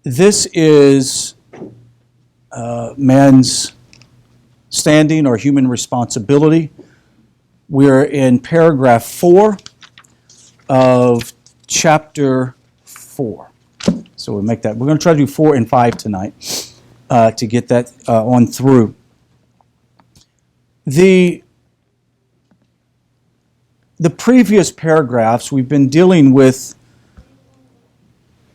This is man's standing or human responsibility. We're in paragraph 4 of chapter 4. So we'll make that. We're going to try to do 4 and 5 tonight to get that on through. The previous paragraphs, we've been dealing with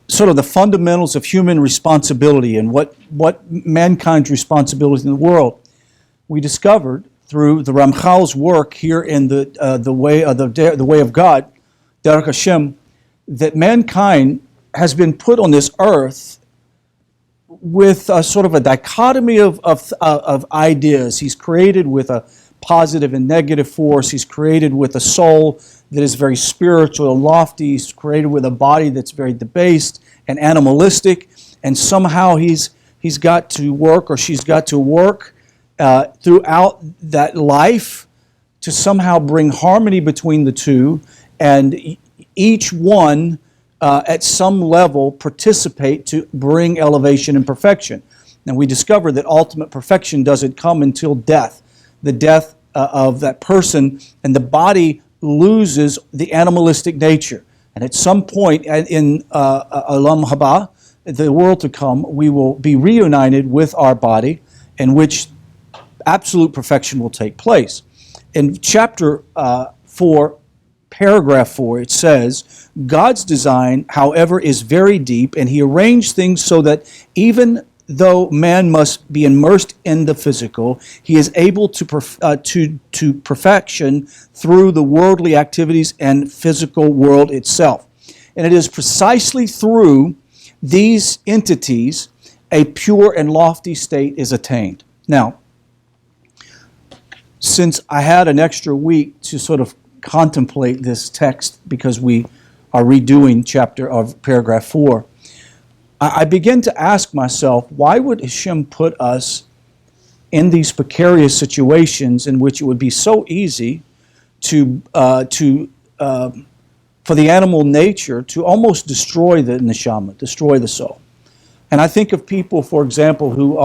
sort of the fundamentals of human responsibility and what mankind's responsibility in the world. We discovered through the Ramchal's work here in the way of God, Derech Hashem, that mankind has been put on this earth with a sort of a dichotomy of ideas. He's created with a positive and negative force. He's created with a soul that is very spiritual and lofty. He's created with a body that's very debased and animalistic. And somehow he's got to work, or she's got to work throughout that life to somehow bring harmony between the two, and each one at some level participate to bring elevation and perfection. And we discovered that ultimate perfection doesn't come until death. The death of that person, and the body loses the animalistic nature. And at some point in Olam Haba, the world to come, we will be reunited with our body, in which absolute perfection will take place. In chapter 4, paragraph 4, it says, God's design, however, is very deep, and He arranged things so that even though man must be immersed in the physical, he is able to perfection through the worldly activities and physical world itself. And it is precisely through these entities a pure and lofty state is attained. Now, since I had an extra week to sort of contemplate this text, because we are redoing paragraph 4, I begin to ask myself, why would Hashem put us in these precarious situations in which it would be so easy for the animal nature to almost destroy the neshama, destroy the soul? And I think of people, for example, who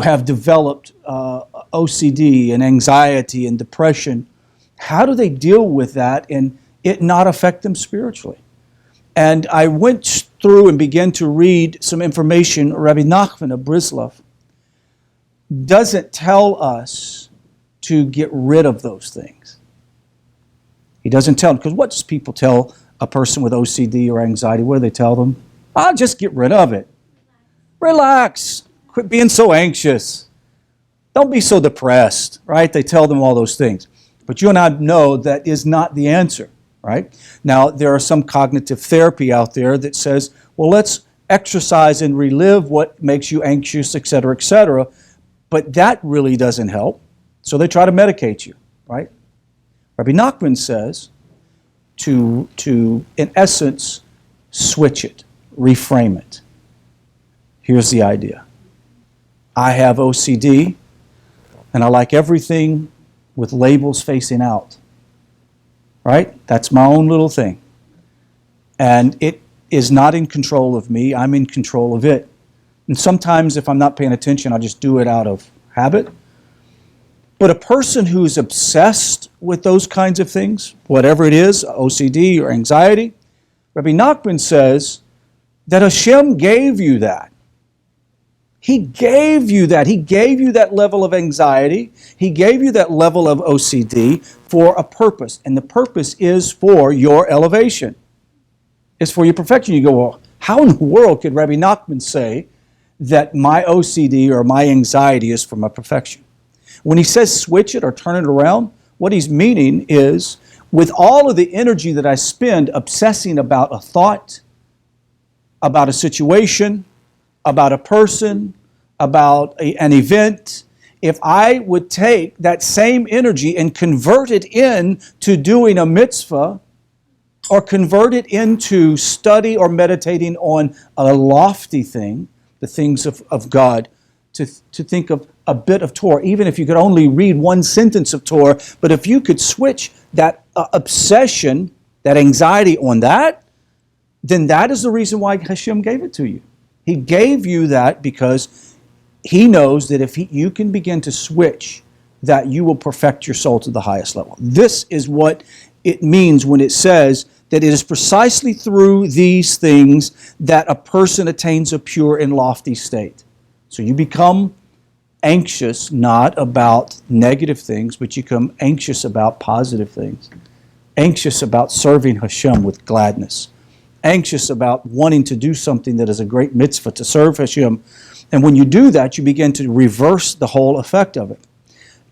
have developed OCD and anxiety and depression. How do they deal with that and it not affect them spiritually? And I went through and began to read some information. Rabbi Nachman of Brislov doesn't tell us to get rid of those things. He doesn't tell them, because what does people tell a person with OCD or anxiety? What do they tell them? Just get rid of it. Relax. Quit being so anxious. Don't be so depressed, right? They tell them all those things. But you and I know that is not the answer. Right? Now, there are some cognitive therapy out there that says, well, let's exercise and relive what makes you anxious, etc., etc. But that really doesn't help. So they try to medicate you, right? Rabbi Nachman says to in essence, switch it, reframe it. Here's the idea. I have OCD, and I like everything with labels facing out. Right? That's my own little thing. And it is not in control of me. I'm in control of it. And sometimes if I'm not paying attention, I'll just do it out of habit. But a person who's obsessed with those kinds of things, whatever it is, OCD or anxiety, Rabbi Nachman says that Hashem gave you that. He gave you that. He gave you that level of anxiety. He gave you that level of OCD for a purpose. And the purpose is for your elevation. It's for your perfection. You go, well, how in the world could Rabbi Nachman say that my OCD or my anxiety is for my perfection? When he says switch it or turn it around, what he's meaning is, with all of the energy that I spend obsessing about a thought, about a situation, about a person, about an event, if I would take that same energy and convert it into doing a mitzvah, or convert it into study or meditating on a lofty thing, the things of God, to think of a bit of Torah, even if you could only read one sentence of Torah, but if you could switch that obsession, that anxiety on that, then that is the reason why Hashem gave it to you. He gave you that because He knows that if you can begin to switch, that you will perfect your soul to the highest level. This is what it means when it says that it is precisely through these things that a person attains a pure and lofty state. So you become anxious not about negative things, but you become anxious about positive things. Anxious about serving Hashem with gladness. Anxious about wanting to do something that is a great mitzvah, to serve Hashem. And when you do that, you begin to reverse the whole effect of it.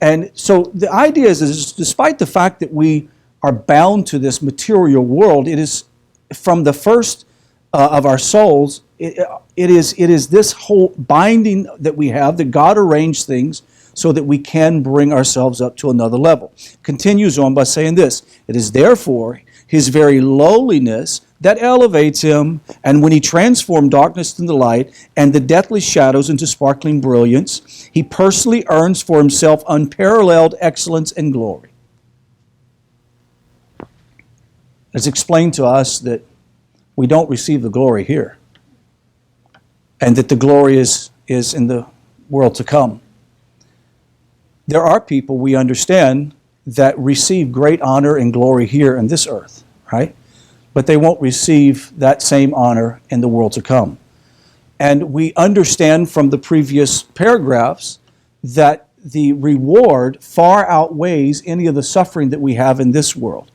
And so the idea is despite the fact that we are bound to this material world, it is from the first of our souls, it is this whole binding that we have, that God arranged things so that we can bring ourselves up to another level. Continues on by saying this, it is therefore His very lowliness that elevates Him, and when He transformed darkness into light and the deathly shadows into sparkling brilliance, He personally earns for Himself unparalleled excellence and glory. It's explained to us that we don't receive the glory here, and that the glory is in the world to come. There are people, we understand, that receive great honor and glory here in this earth, right? But they won't receive that same honor in the world to come. And we understand from the previous paragraphs that the reward far outweighs any of the suffering that we have in this world.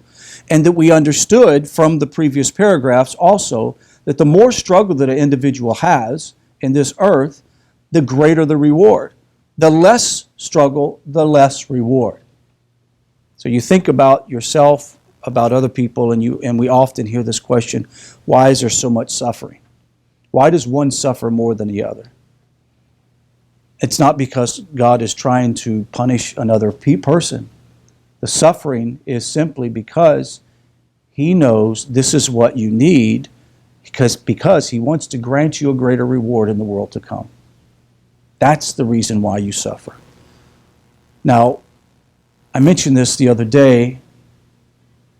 And that we understood from the previous paragraphs also that the more struggle that an individual has in this earth, the greater the reward. The less struggle, the less reward. So you think about yourself, about other people, and we often hear this question, why is there so much suffering? Why does one suffer more than the other? It's not because God is trying to punish another person. The suffering is simply because He knows this is what you need, because He wants to grant you a greater reward in the world to come. That's the reason why you suffer. Now, I mentioned this the other day.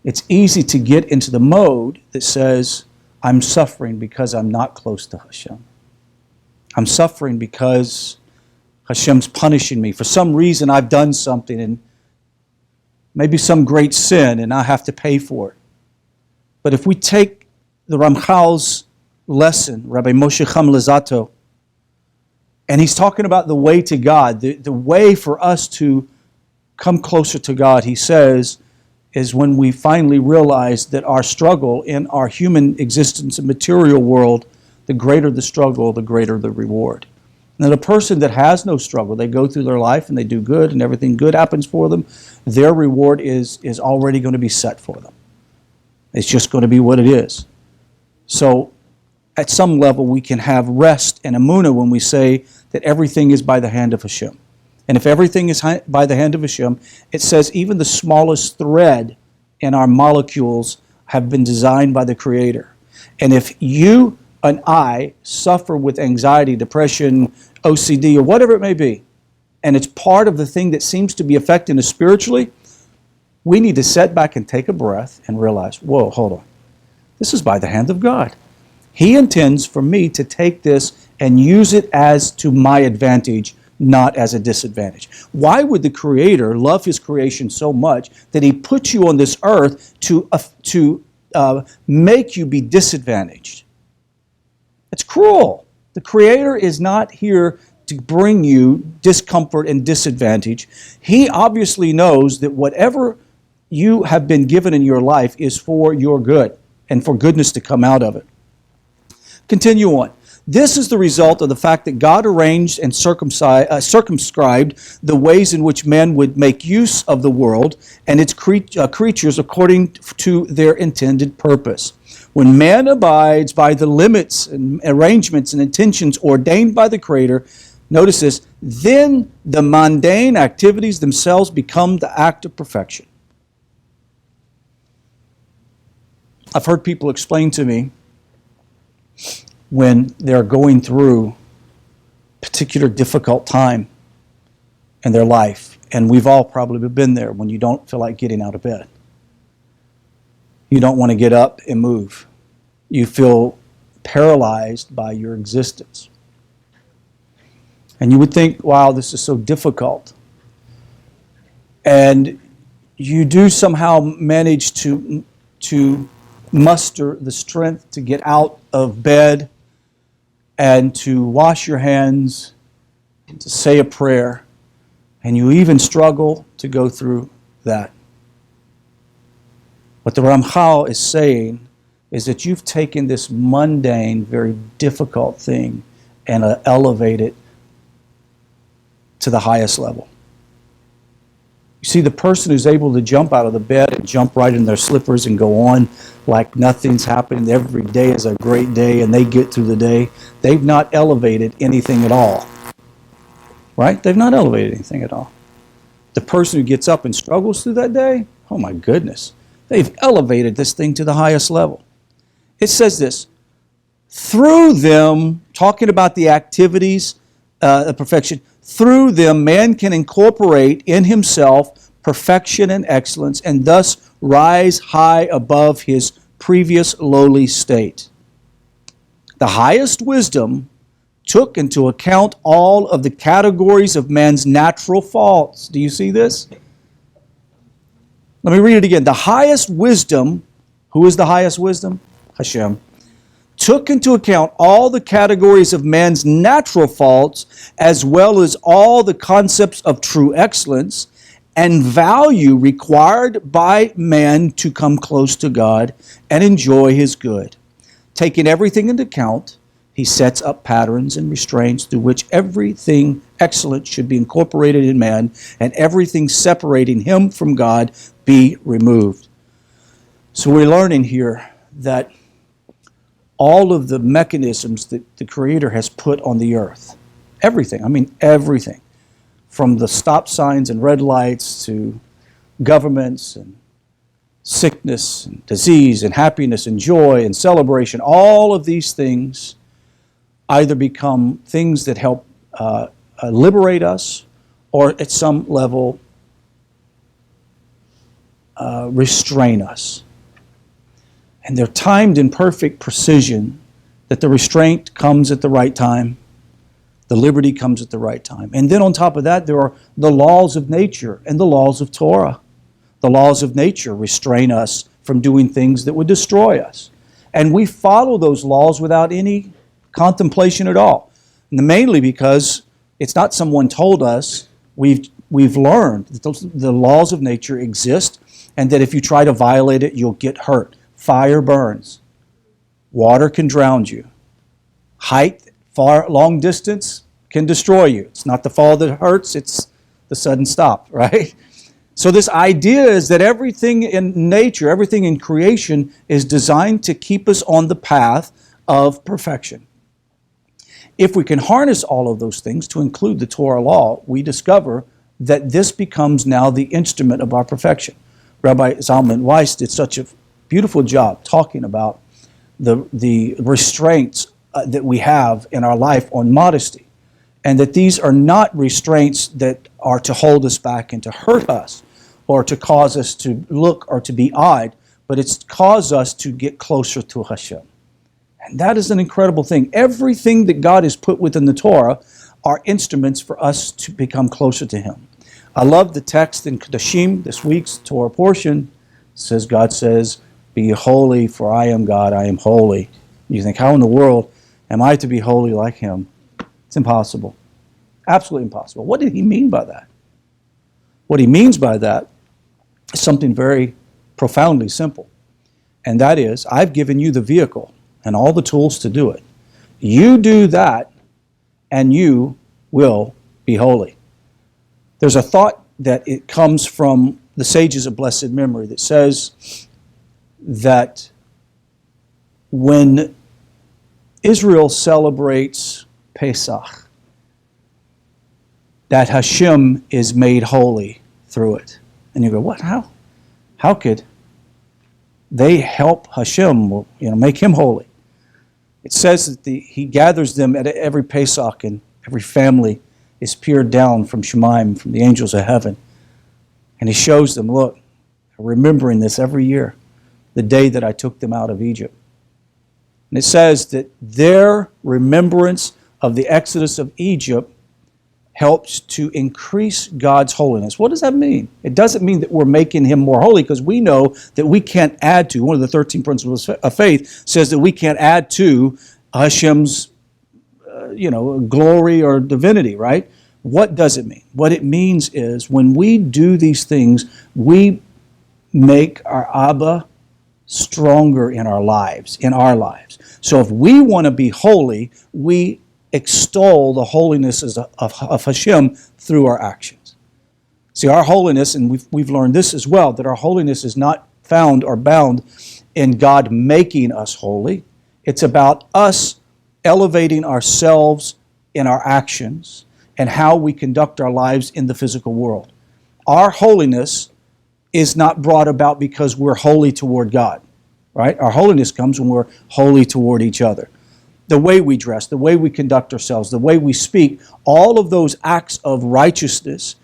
It's easy to get into the mode that says, I'm suffering because I'm not close to Hashem. I'm suffering because Hashem's punishing me. For some reason I've done something, and maybe some great sin, and I have to pay for it. But if we take the Ramchal's lesson, Rabbi Moshe Chaim Luzzatto, and he's talking about the way to God, the way for us to come closer to God, he says, is when we finally realize that our struggle in our human existence and material world, the greater the struggle, the greater the reward. Now, the person that has no struggle, they go through their life and they do good and everything good happens for them, their reward is already going to be set for them. It's just going to be what it is. So, at some level, we can have rest and emunah when we say that everything is by the hand of Hashem. And if everything is by the hand of Hashem, it says even the smallest thread in our molecules have been designed by the Creator. And if you and I suffer with anxiety, depression, OCD, or whatever it may be, and it's part of the thing that seems to be affecting us spiritually, we need to sit back and take a breath and realize, whoa, hold on. This is by the hand of God. He intends for me to take this and use it as to my advantage, not as a disadvantage. Why would the Creator love His creation so much that He puts you on this earth to make you be disadvantaged? It's cruel. The Creator is not here to bring you discomfort and disadvantage. He obviously knows that whatever you have been given in your life is for your good and for goodness to come out of it. Continue on. This is the result of the fact that God arranged and circumscribed the ways in which men would make use of the world and its creatures according to their intended purpose. When man abides by the limits and arrangements and intentions ordained by the Creator, notice this, then the mundane activities themselves become the act of perfection. I've heard people explain to me when they're going through a particular difficult time in their life, and we've all probably been there when you don't feel like getting out of bed. You don't want to get up and move. You feel paralyzed by your existence. And you would think, wow, this is so difficult. And you do somehow manage to muster the strength to get out of bed and to wash your hands, to say a prayer, and you even struggle to go through that. What the Ramchal is saying is that you've taken this mundane, very difficult thing and elevate it to the highest level. You see, the person who's able to jump out of the bed and jump right in their slippers and go on like nothing's happening, every day is a great day, and they get through the day, they've not elevated anything at all. Right? They've not elevated anything at all. The person who gets up and struggles through that day, oh my goodness, they've elevated this thing to the highest level. It says this, through them, talking about the activities of perfection, through them man can incorporate in himself perfection and excellence and thus rise high above his previous lowly state. The highest wisdom took into account all of the categories of man's natural faults. Do you see this? Let me read it again. The highest wisdom, who is the highest wisdom? Hashem. Took into account all the categories of man's natural faults as well as all the concepts of true excellence and value required by man to come close to God and enjoy his good. Taking everything into account, he sets up patterns and restraints through which everything excellent should be incorporated in man and everything separating him from God be removed. So we're learning here that all of the mechanisms that the Creator has put on the earth, everything, I mean everything, from the stop signs and red lights to governments and sickness and disease and happiness and joy and celebration, all of these things either become things that help liberate us or at some level restrain us. And they're timed in perfect precision that the restraint comes at the right time, the liberty comes at the right time. And then on top of that, there are the laws of nature and the laws of Torah. The laws of nature restrain us from doing things that would destroy us. And we follow those laws without any contemplation at all. And mainly because it's not someone told us, we've learned that the laws of nature exist and that if you try to violate it, you'll get hurt. Fire burns. Water can drown you. Height, long distance, can destroy you. It's not the fall that hurts, it's the sudden stop, right? So this idea is that everything in nature, everything in creation is designed to keep us on the path of perfection. If we can harness all of those things to include the Torah law, we discover that this becomes now the instrument of our perfection. Rabbi Zalman Weiss did such a beautiful job talking about the restraints that we have in our life on modesty, and that these are not restraints that are to hold us back and to hurt us or to cause us to look or to be eyed, but it's cause us to get closer to Hashem. And that is an incredible thing. Everything that God has put within the Torah are instruments for us to become closer to Him. I love the text in Kedoshim, this week's Torah portion. God says, "Be holy, for I am God, I am holy." You think, how in the world am I to be holy like Him? It's impossible. Absolutely impossible. What did He mean by that? What He means by that is something very profoundly simple. And that is, I've given you the vehicle and all the tools to do it. You do that, and you will be holy. There's a thought that it comes from the sages of blessed memory that says that when Israel celebrates Pesach, that Hashem is made holy through it. And you go, what? How could they help Hashem, make Him holy? It says that He gathers them at every Pesach, and every family is peered down from Shemaim, from the angels of heaven. And He shows them, look, remembering this every year, the day that I took them out of Egypt. And it says that their remembrance of the exodus of Egypt helps to increase God's holiness. What does that mean? It doesn't mean that we're making him more holy, because we know that we can't add to, one of the 13 principles of faith says that we can't add to Hashem's glory or divinity, right? What does it mean? What it means is when we do these things, we make our Abba stronger in our lives. So if we want to be holy, we extol the holiness of Hashem through our actions. See, our holiness, and we've learned this as well, that our holiness is not found or bound in God making us holy. It's about us elevating ourselves in our actions and how we conduct our lives in the physical world. Our holiness is not brought about because we're holy toward God, right? Our holiness comes when we're holy toward each other. The way we dress, the way we conduct ourselves, the way we speak, all of those acts of righteousness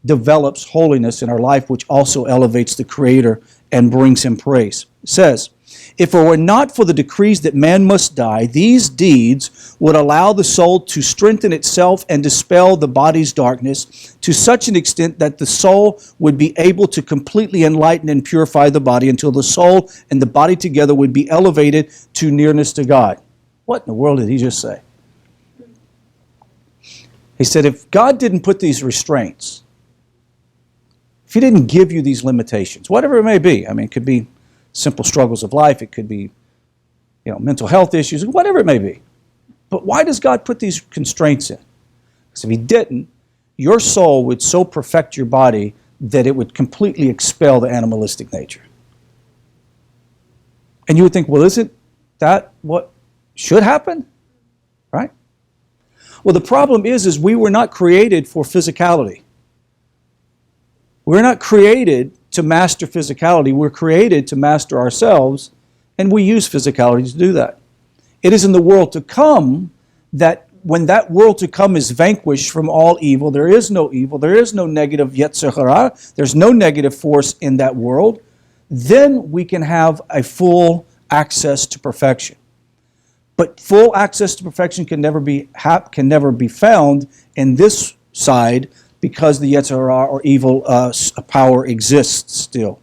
develops holiness in our life, which also elevates the Creator and brings him praise. It says, if it were not for the decrees that man must die, these deeds would allow the soul to strengthen itself and dispel the body's darkness to such an extent that the soul would be able to completely enlighten and purify the body until the soul and the body together would be elevated to nearness to God. What in the world did he just say? He said, if God didn't put these restraints, if he didn't give you these limitations, whatever it may be, I mean, it could be simple struggles of life, it could be, mental health issues, whatever it may be. But why does God put these constraints in? Because if he didn't, your soul would so perfect your body that it would completely expel the animalistic nature. And you would think, well, isn't that what should happen? Right? Well, the problem is we were not created for physicality. We're not created to master physicality. We're created to master ourselves, and we use physicality to do that. It is in the world to come that when that world to come is vanquished from all evil, there is no evil, there is no negative yetzer hara, there's no negative force in that world, then we can have a full access to perfection. But full access to perfection can never be found in this side, because the yetzer hara or evil power exists still.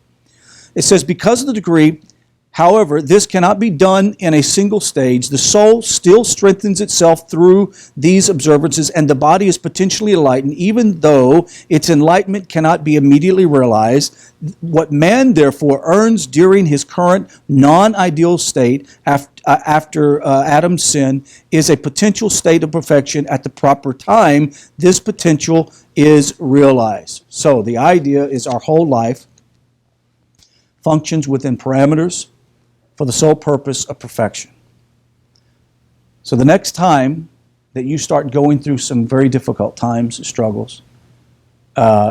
It says, because of the degree, however, this cannot be done in a single stage. The soul still strengthens itself through these observances, and the body is potentially enlightened, even though its enlightenment cannot be immediately realized. What man, therefore, earns during his current non-ideal state after Adam's sin is a potential state of perfection at the proper time. This potential is realized. So the idea is our whole life functions within parameters for the sole purpose of perfection. So the next time that you start going through some very difficult times and struggles,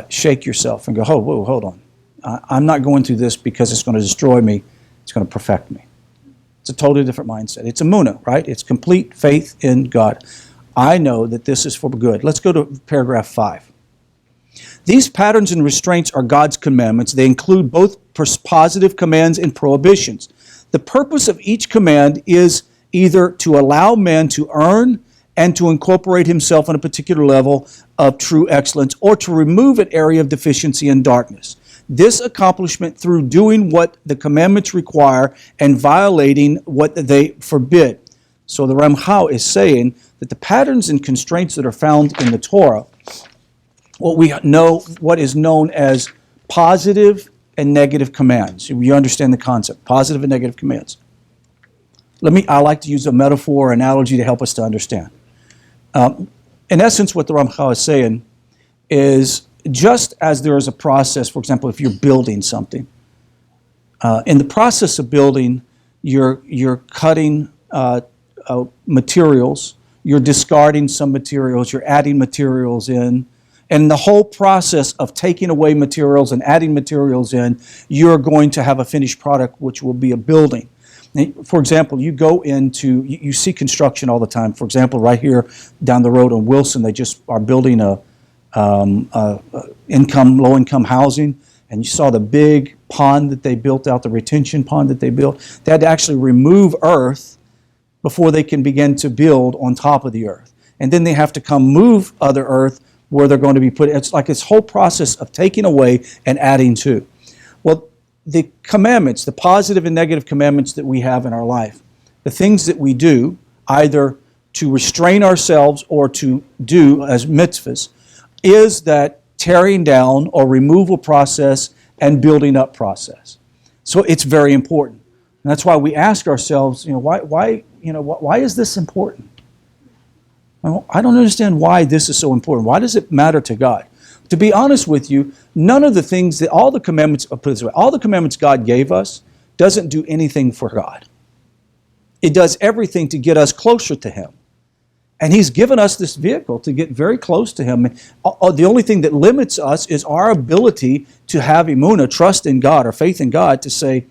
shake yourself and go, oh, whoa, hold on. I'm not going through this because it's going to destroy me. It's going to perfect me. It's a totally different mindset. It's emunah, right? It's complete faith in God. I know that this is for good. Let's go to paragraph 5. These patterns and restraints are God's commandments. They include both positive commands and prohibitions. The purpose of each command is either to allow man to earn and to incorporate himself on a particular level of true excellence, or to remove an area of deficiency and darkness. This accomplishment through doing what the commandments require and violating what they forbid. So the Ramchal is saying that the patterns and constraints that are found in the Torah, what is known as positive and negative commands. You understand the concept, positive and negative commands. I like to use a metaphor or analogy to help us to understand. In essence, what the Ramchal is saying is, just as there is a process, for example, if you're building something, in the process of building, you're cutting materials, you're discarding some materials, you're adding materials in, and the whole process of taking away materials and adding materials in, you're going to have a finished product, which will be a building. For example, you see construction all the time. For example, right here down the road on Wilson, they just are building low-income housing, and you saw the big pond that they built out, the retention pond that they built. They had to actually remove earth before they can begin to build on top of the earth. And then they have to come move other earth where they're going to be put. It's like this whole process of taking away and adding to. Well, the commandments, the positive and negative commandments that we have in our life, the things that we do, either to restrain ourselves or to do as mitzvahs, is that tearing down or removal process and building up process. So it's very important. And that's why we ask ourselves, why is this important? I don't understand why this is so important. Why does it matter to God? To be honest with you, none of the things that all the commandments, put it this way, all the commandments God gave us doesn't do anything for God. It does everything to get us closer to Him. And He's given us this vehicle to get very close to Him. The only thing that limits us is our ability to have emunah, trust in God or faith in God, to say,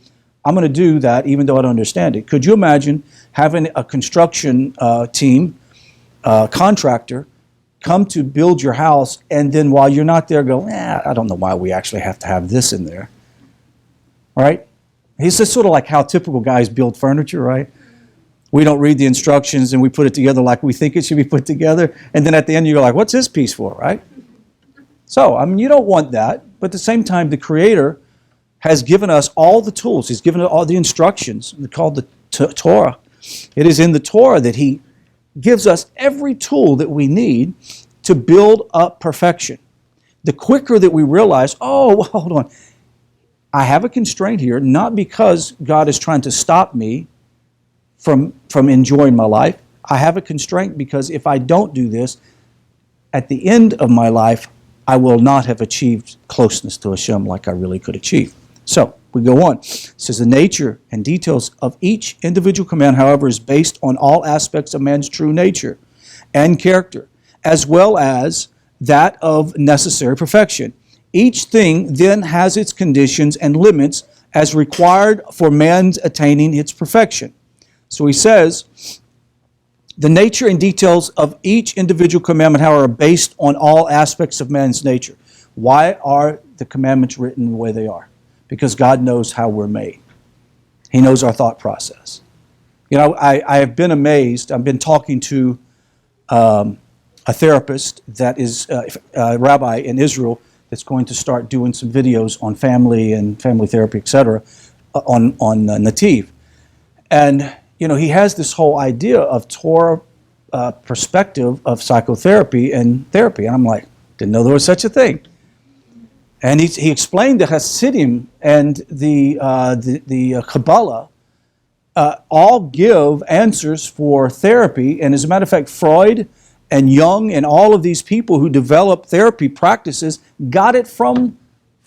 I'm going to do that even though I don't understand it. Could you imagine having a construction team, contractor, come to build your house, and then while you're not there go, I don't know why we actually have to have this in there. All right? It's just sort of like how typical guys build furniture, right? We don't read the instructions and we put it together like we think it should be put together. And then at the end you go like, what's this piece for, right? So, you don't want that. But at the same time, the Creator has given us all the tools. He's given us all the instructions. They're called the Torah. It is in the Torah that He gives us every tool that we need to build up perfection. The quicker that we realize, hold on, I have a constraint here, not because God is trying to stop me from enjoying my life. I have a constraint because if I don't do this, at the end of my life, I will not have achieved closeness to Hashem like I really could achieve. So, we go on. It says, the nature and details of each individual command, however, is based on all aspects of man's true nature and character, as well as that of necessary perfection. Each thing then has its conditions and limits as required for man's attaining its perfection. So he says, the nature and details of each individual commandment, however, are based on all aspects of man's nature. Why are the commandments written the way they are? Because God knows how we're made. He knows our thought process. I have been amazed. I've been talking to a therapist that is a rabbi in Israel that's going to start doing some videos on family and family therapy, etc., on NETIV. And he has this whole idea of Torah perspective of psychotherapy and therapy. And I'm like, didn't know there was such a thing. And he explained the Hasidim and the Kabbalah all give answers for therapy. And as a matter of fact, Freud and Jung and all of these people who develop therapy practices got it from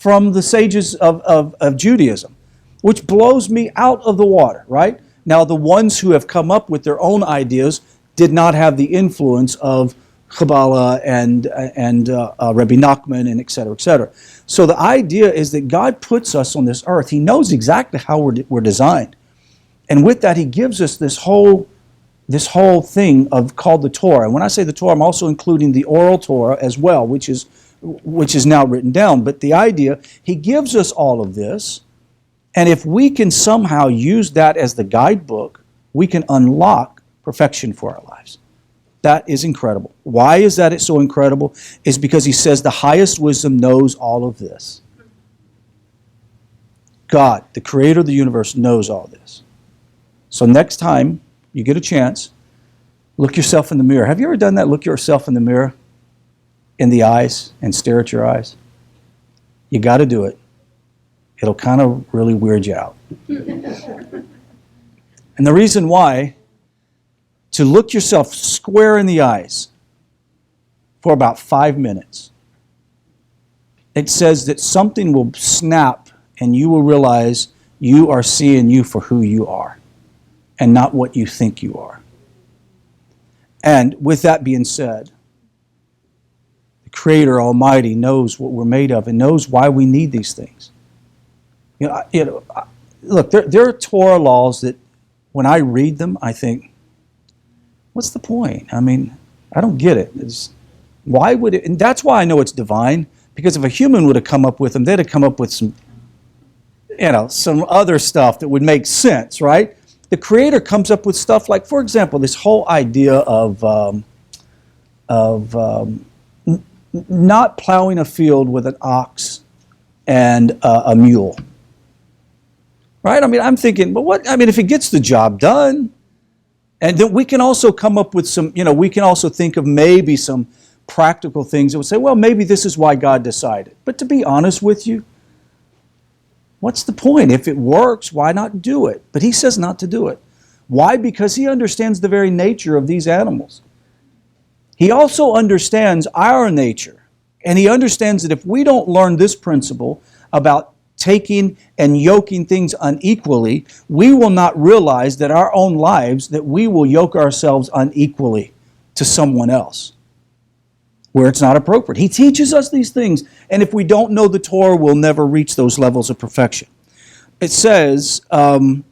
the sages of Judaism, which blows me out of the water, right? Now, the ones who have come up with their own ideas did not have the influence of Kabbalah and Rabbi Nachman and et cetera, et cetera. So the idea is that God puts us on this earth. He knows exactly how we're designed. And with that, He gives us this whole thing called the Torah. And when I say the Torah, I'm also including the oral Torah as well, which is now written down. But the idea, He gives us all of this. And if we can somehow use that as the guidebook, we can unlock perfection for our lives. That is incredible. Why is that it's so incredible? It's because He says the highest wisdom knows all of this. God, the Creator of the universe, knows all this. So next time you get a chance, look yourself in the mirror. Have you ever done that? Look yourself in the mirror, in the eyes, and stare at your eyes? You got to do it. It'll kind of really weird you out. And the reason why, to look yourself square in the eyes for about 5 minutes, it says that something will snap and you will realize you are seeing you for who you are and not what you think you are. And with that being said, the Creator Almighty knows what we're made of and knows why we need these things. Look, there are Torah laws that when I read them, I think, what's the point? I don't get it. Why would it? And that's why I know it's divine, because if a human would have come up with them, they'd have come up with some other stuff that would make sense, right? the Creator comes up with stuff like, for example, this whole idea of not plowing a field with an ox and a mule. Right? I mean, I'm thinking, but what? I mean, if it gets the job done, and then we can also come up with some, we can also think of maybe some practical things that would say, well, maybe this is why God decided. But to be honest with you, what's the point? If it works, why not do it? But he says not to do it. Why? Because he understands the very nature of these animals. He also understands our nature. And he understands that if we don't learn this principle about taking and yoking things unequally, we will not realize that our own lives, that we will yoke ourselves unequally to someone else where it's not appropriate. He teaches us these things, and if we don't know the Torah, we'll never reach those levels of perfection. It says, God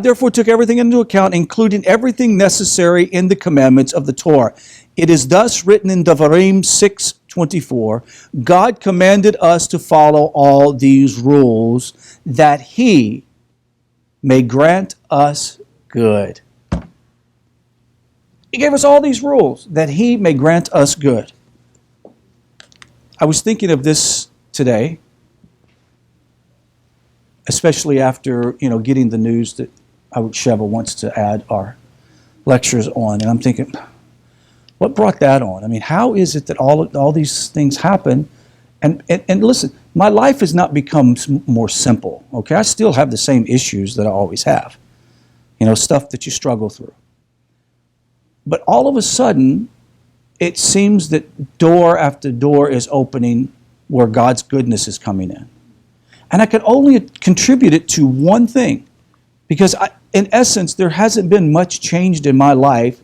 therefore took everything into account, including everything necessary in the commandments of the Torah. It is thus written in Devarim 6:24, God commanded us to follow all these rules that he may grant us good. He gave us all these rules that he may grant us good. I was thinking of this today, especially after, getting the news that Sheva wants to add our lectures on. And I'm thinking, what brought that on? I mean, how is it that all these things happen? And listen, my life has not become more simple, okay? I still have the same issues that I always have. Stuff that you struggle through. But all of a sudden, it seems that door after door is opening where God's goodness is coming in. And I can only contribute it to one thing, because in essence, there hasn't been much changed in my life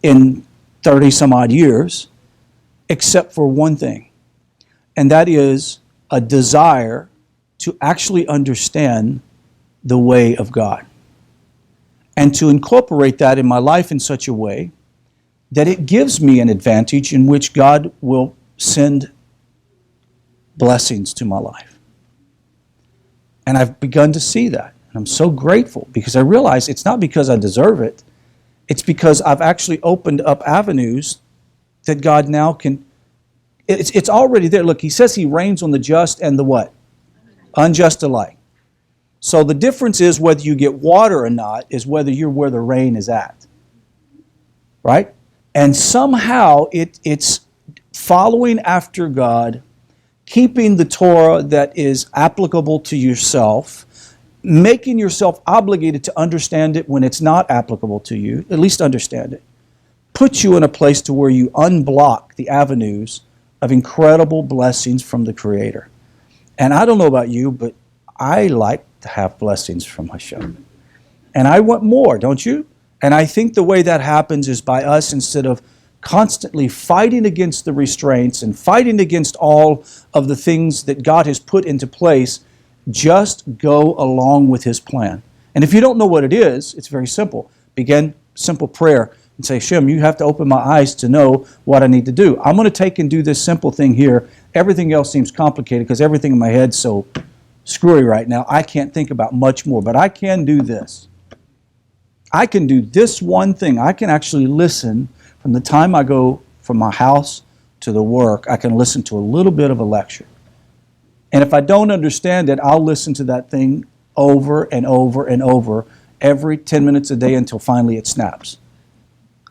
in 30 some odd years, except for one thing. And that is a desire to actually understand the way of God. And to incorporate that in my life in such a way that it gives me an advantage in which God will send blessings to my life. And I've begun to see that. And I'm so grateful, because I realize it's not because I deserve it. It's because I've actually opened up avenues that God now can. It's already there. Look, he says he reigns on the just and the what? Unjust alike. So the difference is whether you get water or not is whether you're where the rain is at. Right? And somehow it's following after God, keeping the Torah that is applicable to yourself, making yourself obligated to understand it when it's not applicable to you, at least understand it, puts you in a place to where you unblock the avenues of incredible blessings from the Creator. And I don't know about you, but I like to have blessings from Hashem. And I want more, don't you? And I think the way that happens is by us, instead of constantly fighting against the restraints and fighting against all of the things that God has put into place, just go along with his plan. And if you don't know what it is, it's very simple. Begin simple prayer and say, Hashem, you have to open my eyes to know what I need to do. I'm going to take and do this simple thing here. Everything else seems complicated because everything in my head's so screwy right now. I can't think about much more, but I can do this. I can do this one thing. I can actually listen from the time I go from my house to the work. I can listen to a little bit of a lecture. And if I don't understand it, I'll listen to that thing over and over and over every 10 minutes a day until finally it snaps.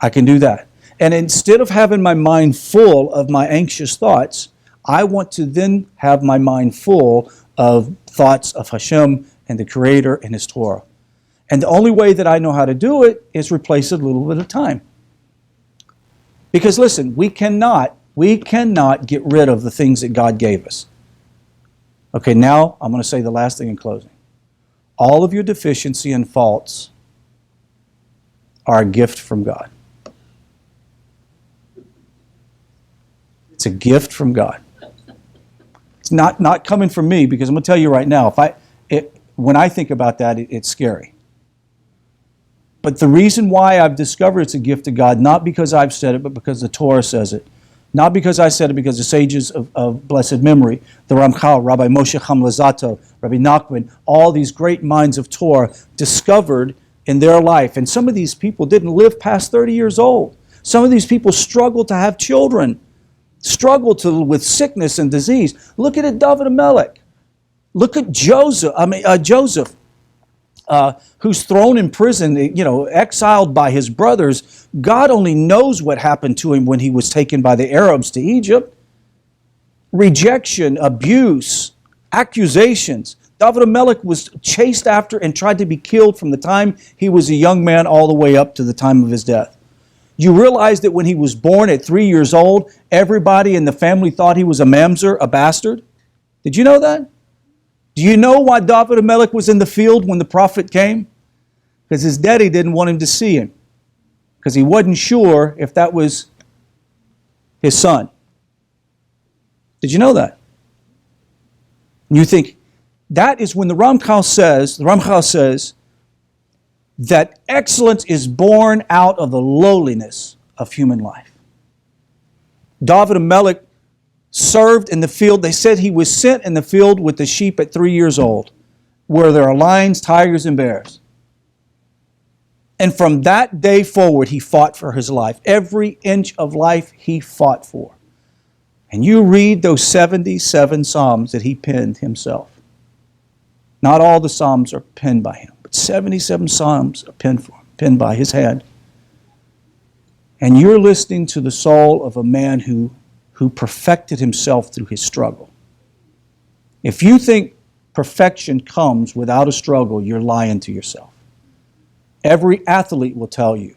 I can do that. And instead of having my mind full of my anxious thoughts, I want to then have my mind full of thoughts of Hashem and the Creator and His Torah. And the only way that I know how to do it is replace a little bit of time. Because listen, we cannot get rid of the things that God gave us. Okay, now I'm going to say the last thing in closing. All of your deficiency and faults are a gift from God. It's a gift from God. It's not coming from me, because I'm going to tell you right now, when I think about that, it's scary. But the reason why I've discovered it's a gift of God, not because I've said it, but because the Torah says it, Not because I said it, because the sages of blessed memory, the Ramchal, Rabbi Moshe Hamlazato, Rabbi Nachman, all these great minds of Torah discovered in their life. And some of these people didn't live past 30 years old. Some of these people struggled to have children, struggled with sickness and disease. Look at David Amelech. Look at Joseph, who's thrown in prison, exiled by his brothers. God only knows what happened to him when he was taken by the Arabs to Egypt. Rejection, abuse, accusations. David Amelech was chased after and tried to be killed from the time he was a young man all the way up to the time of his death. You realize that when he was born at 3 years old, everybody in the family thought he was a mamzer, a bastard? Did you know that? Do you know why David Amelech was in the field when the prophet came? Because his daddy didn't want him to see him. Because he wasn't sure if that was his son. Did you know that? And you think, that is when the Ramchal says that excellence is born out of the lowliness of human life. David Amelech served in the field. They said he was sent in the field with the sheep at 3 years old, where there are lions, tigers, and bears. And from that day forward, he fought for his life. Every inch of life he fought for. And you read those 77 Psalms that he penned himself. Not all the Psalms are penned by him, but 77 Psalms are penned by his hand. And you're listening to the soul of a man who perfected himself through his struggle. If you think perfection comes without a struggle, you're lying to yourself. Every athlete will tell you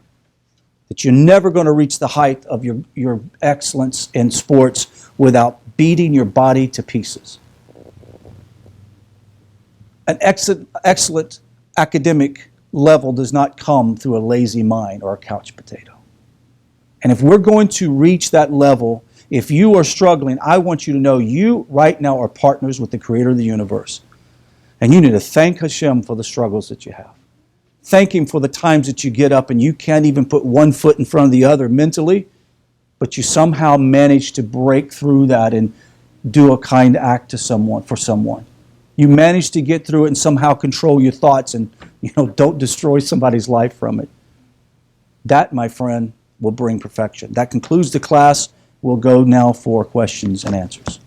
that you're never going to reach the height of your excellence in sports without beating your body to pieces. An excellent academic level does not come through a lazy mind or a couch potato. And if we're going to reach that level, if you are struggling, I want you to know you right now are partners with the Creator of the universe. And you need to thank Hashem for the struggles that you have. Thank Him for the times that you get up and you can't even put one foot in front of the other mentally, but you somehow manage to break through that and do a kind act to for someone. You manage to get through it and somehow control your thoughts and don't destroy somebody's life from it. That, my friend, will bring perfection. That concludes the class. We'll go now for questions and answers.